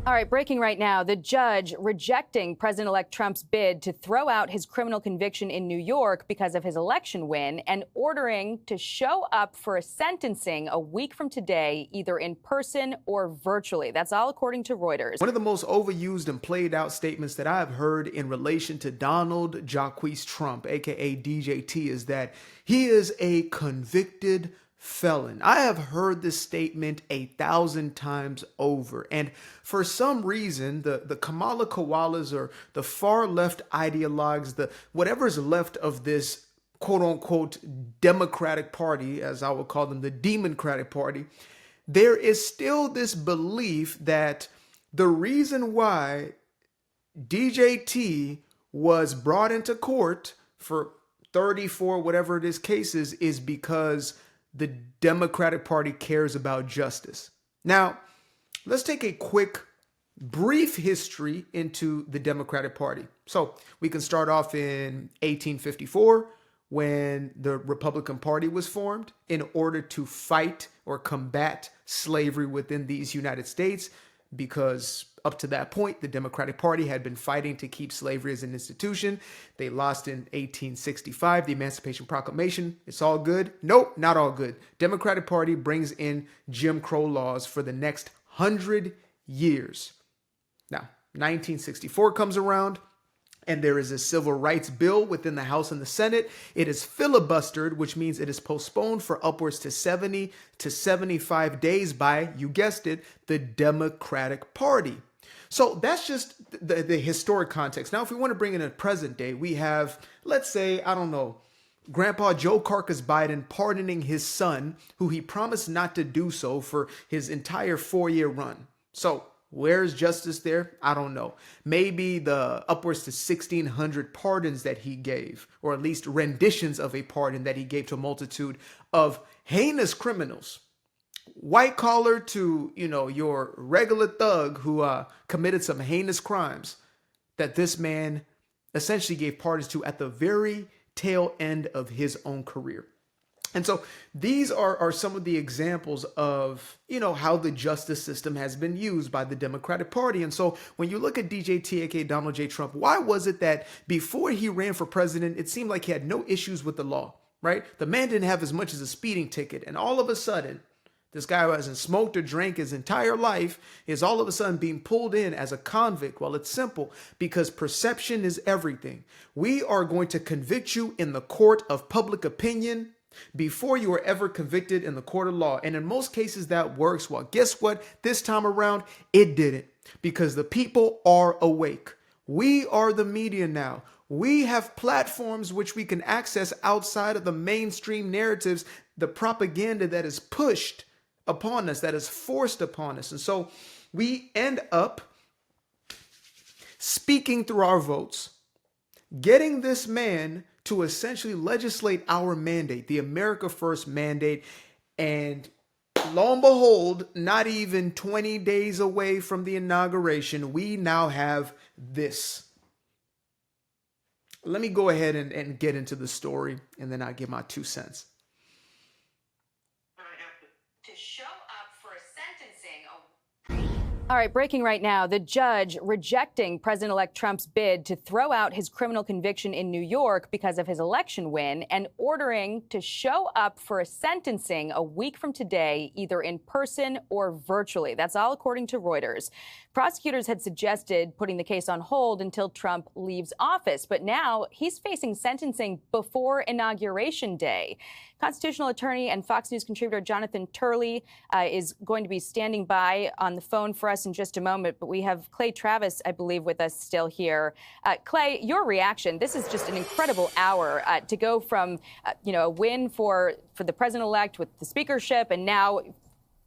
All right, breaking right now. The judge rejecting President-elect Trump's bid to throw out his criminal conviction in New York because of his election win and ordering to show up for a sentencing a week from today, either in person or virtually. That's all according to Reuters. One of the most overused and played out statements that I've heard in relation to Donald Jacquees Trump, aka DJT, is that he is a convicted felon. I have heard this statement 1,000 times over. And for some reason, the Kamala Koalas or the far left ideologues, the whatever's left of this quote unquote Democratic Party, as I would call them, the Democratic Party, there is still this belief that the reason why DJT was brought into court for 34 whatever it is cases is because the Democratic Party cares about justice. Now, let's take a quick, brief history into the Democratic Party. So we can start off in 1854 when the Republican Party was formed in order to fight or combat slavery within these United States, because up to that point, the Democratic Party had been fighting to keep slavery as an institution. They lost in 1865, the Emancipation Proclamation. It's all good. Nope, not all good. Democratic Party brings in Jim Crow laws for the next 100 years. Now, 1964 comes around, and there is a civil rights bill within the House and the Senate. It is filibustered, which means it is postponed for upwards to 70 to 75 days by, you guessed it, the Democratic Party. So that's just the historic context. Now, if we want to bring in a present day, we have, let's say, I don't know, Grandpa Joe Carcass Biden pardoning his son, who he promised not to do so for his entire 4-year run. So where's justice there? I don't know. Maybe the upwards to 1,600 pardons that he gave, or at least renditions of a pardon that he gave to a multitude of heinous criminals. White collar to, your regular thug who committed some heinous crimes that this man essentially gave pardons to at the very tail end of his own career. And so these are some of the examples of, how the justice system has been used by the Democratic Party. And so when you look at DJT, aka Donald J. Trump, why was it that before he ran for president, it seemed like he had no issues with the law, right? The man didn't have as much as a speeding ticket. And all of a sudden, this guy who hasn't smoked or drank his entire life is all of a sudden being pulled in as a convict. Well, it's simple, because perception is everything. We are going to convict you in the court of public opinion before you are ever convicted in the court of law. And in most cases that works. Well, guess what? This time around, it didn't, because the people are awake. We are the media now. We have platforms which we can access outside of the mainstream narratives, the propaganda that is pushed upon us, that is forced upon us. And so we end up speaking through our votes, getting this man to essentially legislate our mandate, the America First mandate. And lo and behold, not even 20 days away from the inauguration, we now have this. Let me go ahead and get into the story, and then I'll give my 2 cents. To show up for a sentencing. All right, breaking right now. The judge rejecting President-elect Trump's bid to throw out his criminal conviction in New York because of his election win and ordering to show up for a sentencing a week from today, either in person or virtually. That's all according to Reuters. Prosecutors had suggested putting the case on hold until Trump leaves office, but now he's facing sentencing before Inauguration Day. Constitutional attorney and Fox News contributor Jonathan Turley is going to be standing by on the phone for us in just a moment, but we have Clay Travis, I believe, with us still here. Clay, your reaction, this is just an incredible hour to go from, a win for the president-elect with the speakership and now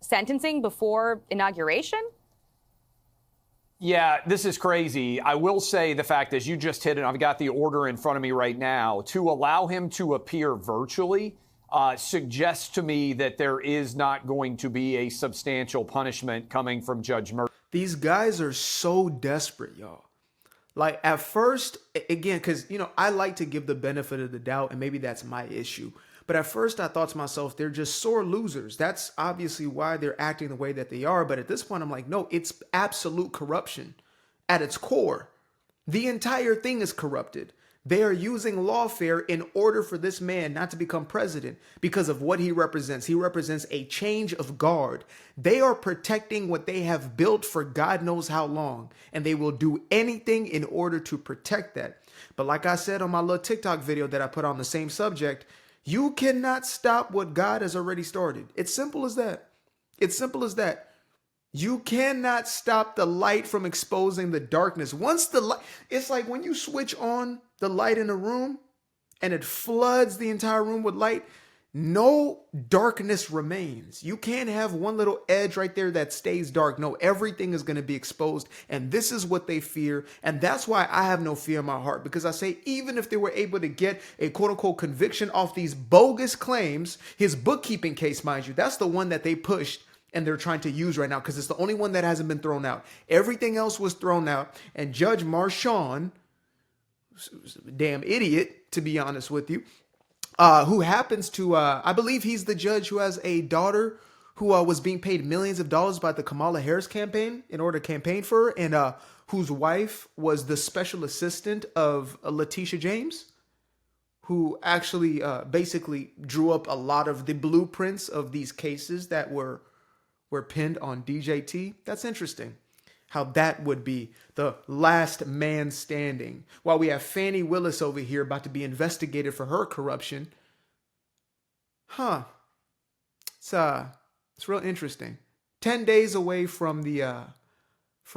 sentencing before inauguration? Yeah, this is crazy. I will say the fact, as you just hit it, I've got the order in front of me right now, to allow him to appear virtually suggests to me that there is not going to be a substantial punishment coming from Judge Murphy. These guys are so desperate, y'all. Like at first, again, because, I like to give the benefit of the doubt, and maybe that's my issue. But at first I thought to myself, they're just sore losers. That's obviously why they're acting the way that they are. But at this point, I'm like, no, it's absolute corruption at its core. The entire thing is corrupted. They are using lawfare in order for this man not to become president because of what he represents. He represents a change of guard. They are protecting what they have built for God knows how long, and they will do anything in order to protect that. But like I said on my little TikTok video that I put on the same subject, you cannot stop what God has already started. It's simple as that. It's simple as that. You cannot stop the light from exposing the darkness. Once the light, it's like when you switch on the light in a room and it floods the entire room with light, no darkness remains. You can't have one little edge right there that stays dark. No, everything is going to be exposed. And this is what they fear. And that's why I have no fear in my heart, because I say, even if they were able to get a quote unquote conviction off these bogus claims, his bookkeeping case, mind you, that's the one that they pushed and they're trying to use right now because it's the only one that hasn't been thrown out. Everything else was thrown out. And Judge Marchand, damn idiot, to be honest with you, who happens to, I believe he's the judge who has a daughter who was being paid millions of dollars by the Kamala Harris campaign in order to campaign for her, and whose wife was the special assistant of Letitia James, who actually basically drew up a lot of the blueprints of these cases that were pinned on DJT. That's interesting. How that would be the last man standing. While we have Fannie Willis over here about to be investigated for her corruption. It's real interesting. 10 days away from the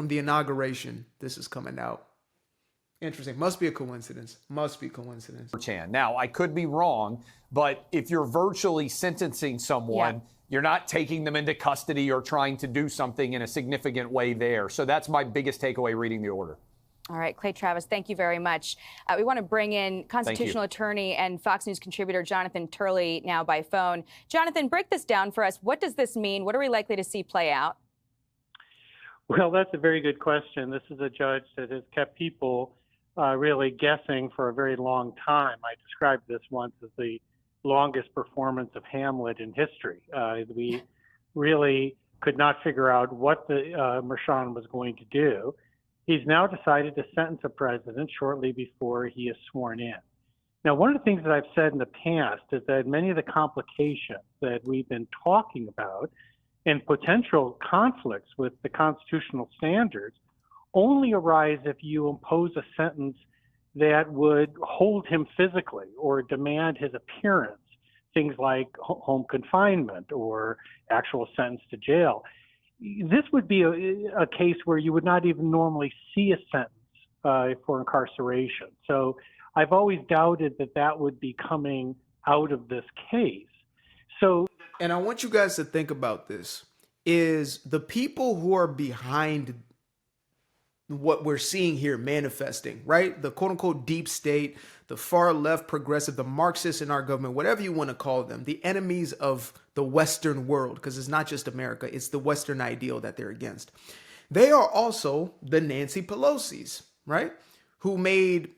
inauguration, this is coming out. Interesting. Must be a coincidence. Must be coincidence. Now, I could be wrong, but if you're virtually sentencing someone, you're not taking them into custody or trying to do something in a significant way there. So that's my biggest takeaway reading the order. All right, Clay Travis, thank you very much. We want to bring in constitutional attorney and Fox News contributor Jonathan Turley now by phone. Jonathan, break this down for us. What does this mean? What are we likely to see play out? Well, that's a very good question. This is a judge that has kept people really guessing for a very long time. I described this once as the longest performance of Hamlet in history. We really could not figure out what the Marchand was going to do. He's now decided to sentence a president shortly before he is sworn in. Now, one of the things that I've said in the past is that many of the complications that we've been talking about and potential conflicts with the constitutional standards only arise if you impose a sentence that would hold him physically or demand his appearance, things like home confinement or actual sentence to jail. This would be a case where you would not even normally see a sentence for incarceration. So I've always doubted that that would be coming out of this case. And I want you guys to think about this, is the people who are behind what we're seeing here manifesting, right? The quote unquote deep state, the far left progressive, the Marxists in our government, whatever you want to call them, the enemies of the Western world, because it's not just America, it's the Western ideal that they're against. They are also the Nancy Pelosi's, right? Who made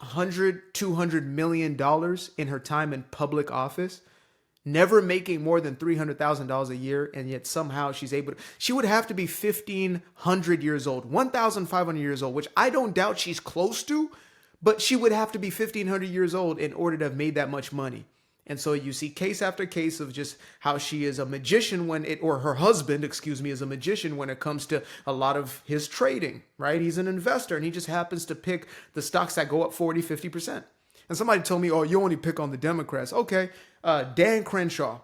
$200 million in her time in public office, never making more than $300,000 a year, and yet somehow she's able to, she would have to be 1,500 years old, 1,500 years old, which I don't doubt she's close to, but she would have to be 1,500 years old in order to have made that much money. And so you see case after case of just how she is a magician or her husband, is a magician when it comes to a lot of his trading, right? He's an investor and he just happens to pick the stocks that go up 40, 50%. And somebody told me, oh, you only pick on the Democrats. Okay. Dan Crenshaw,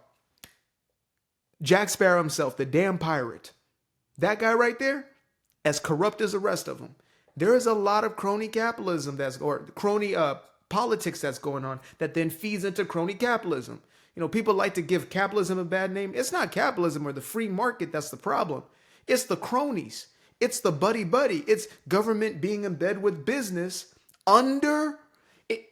Jack Sparrow himself, the damn pirate. That guy right there, as corrupt as the rest of them. There is a lot of crony capitalism crony politics that's going on that then feeds into crony capitalism. You know, people like to give capitalism a bad name. It's not capitalism or the free market that's the problem. It's the cronies. It's the buddy-buddy. It's government being in bed with business under...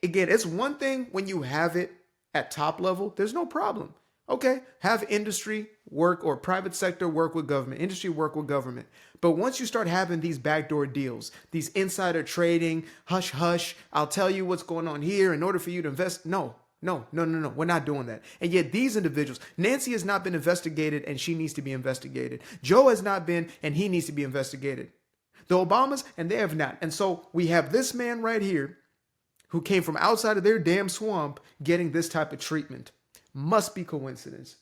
Again, it's one thing when you have it at top level, there's no problem. Okay, have industry work or private sector work with government, industry work with government. But once you start having these backdoor deals, these insider trading, hush, hush, I'll tell you what's going on here in order for you to invest. No, No. We're not doing that. And yet these individuals, Nancy has not been investigated and she needs to be investigated. Joe has not been and he needs to be investigated. The Obamas, and they have not. And so we have this man right here who came from outside of their damn swamp getting this type of treatment. Must be coincidence.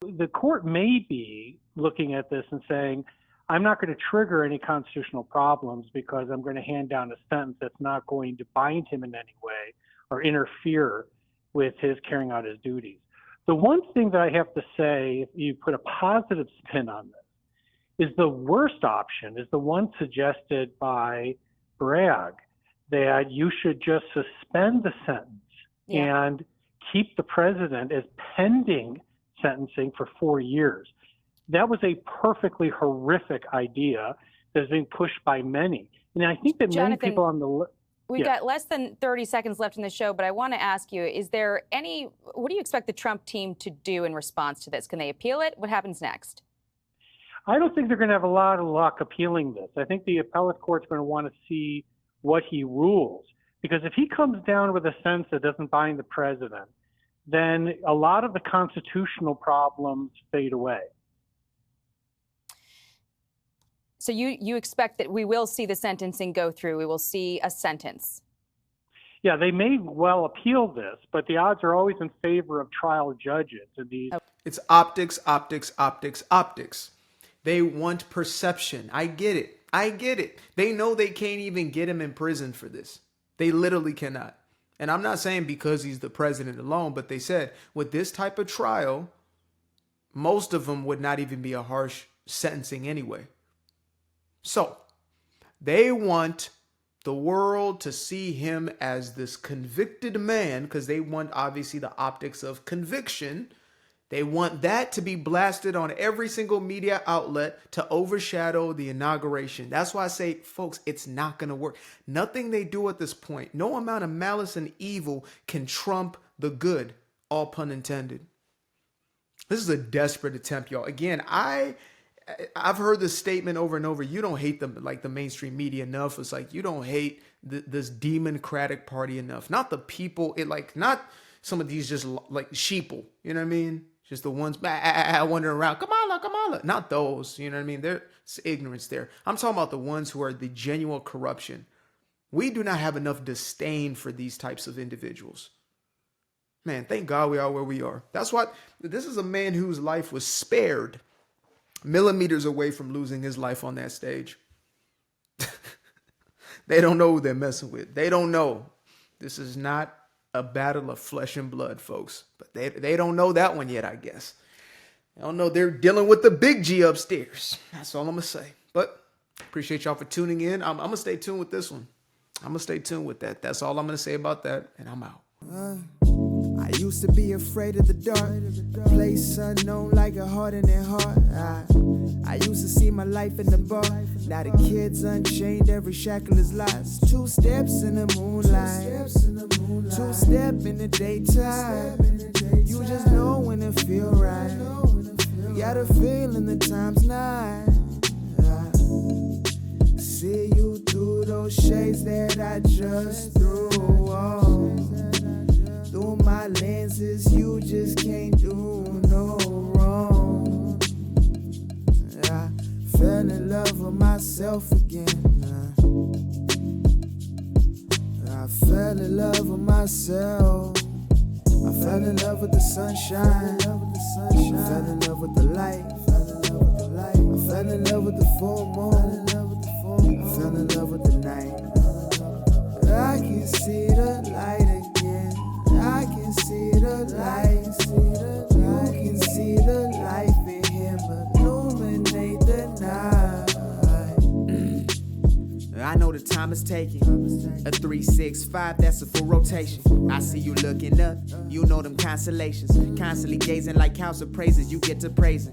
The court may be looking at this and saying, I'm not going to trigger any constitutional problems because I'm going to hand down a sentence that's not going to bind him in any way or interfere with his carrying out his duties. The one thing that I have to say, if you put a positive spin on this, is the worst option is the one suggested by Bragg, that you should just suspend the sentence and keep the president as pending sentencing for 4 years. That was a perfectly horrific idea that's being pushed by many. And I think that many people on the We've got less than 30 seconds left in the show, but I want to ask you, what do you expect the Trump team to do in response to this? Can they appeal it? What happens next? I don't think they're going to have a lot of luck appealing this. I think the appellate court's going to want to see what he rules. Because if he comes down with a sentence that doesn't bind the president, then a lot of the constitutional problems fade away. So you expect that we will see the sentencing go through, we will see a sentence? Yeah, they may well appeal this, but the odds are always in favor of trial judges. And It's optics, optics, optics, optics. They want perception. I get it. They know they can't even get him in prison for this. They literally cannot. And I'm not saying because he's the president alone, but they said with this type of trial, most of them would not even be a harsh sentencing anyway. So they want the world to see him as this convicted man because they want obviously the optics of conviction. They want that to be blasted on every single media outlet to overshadow the inauguration. That's why I say, folks, it's not going to work. Nothing they do at this point, no amount of malice and evil can trump the good, all pun intended. This is a desperate attempt, y'all. Again, I've heard this statement over and over. You don't hate them like the mainstream media enough. It's like you don't hate this democratic party enough. Not the people. Not some of these just like sheeple. You know what I mean? Just the ones wandering around. Kamala. Not those. You know what I mean? There's ignorance there. I'm talking about the ones who are the genuine corruption. We do not have enough disdain for these types of individuals. Man, thank God we are where we are. That's what this is a man whose life was spared millimeters away from losing his life on that stage. They don't know who they're messing with. They don't know. This is not a battle of flesh and blood, folks. But they don't know that one yet, I guess. They don't know they're dealing with the big G upstairs. That's all I'm going to say. But appreciate y'all for tuning in. I'm going to stay tuned with this one. I'm going to stay tuned with that. That's all I'm going to say about that. And I'm out. I used to be afraid of the dark, place unknown like a heart in their heart. I used to see my life in the bar, now the kids unchained, every shackle is lost. 2 steps in the moonlight, 2 step in the daytime. You just know when it feel right, you got a feeling the time's not. See you through those shades that I just threw on. Through my lenses, you just can't do no wrong. I fell in love with myself again. I fell in love with myself. I fell in love with the sunshine. I fell in love with the light. I fell in love with the full moon. I fell in love with the night. I can see the light again. I can see the light. You can see the life in him illuminate the night. I know the time is taking. A 3-6-5, that's a full rotation. I see you looking up, you know them constellations. Constantly gazing like house of praises, you get to praising.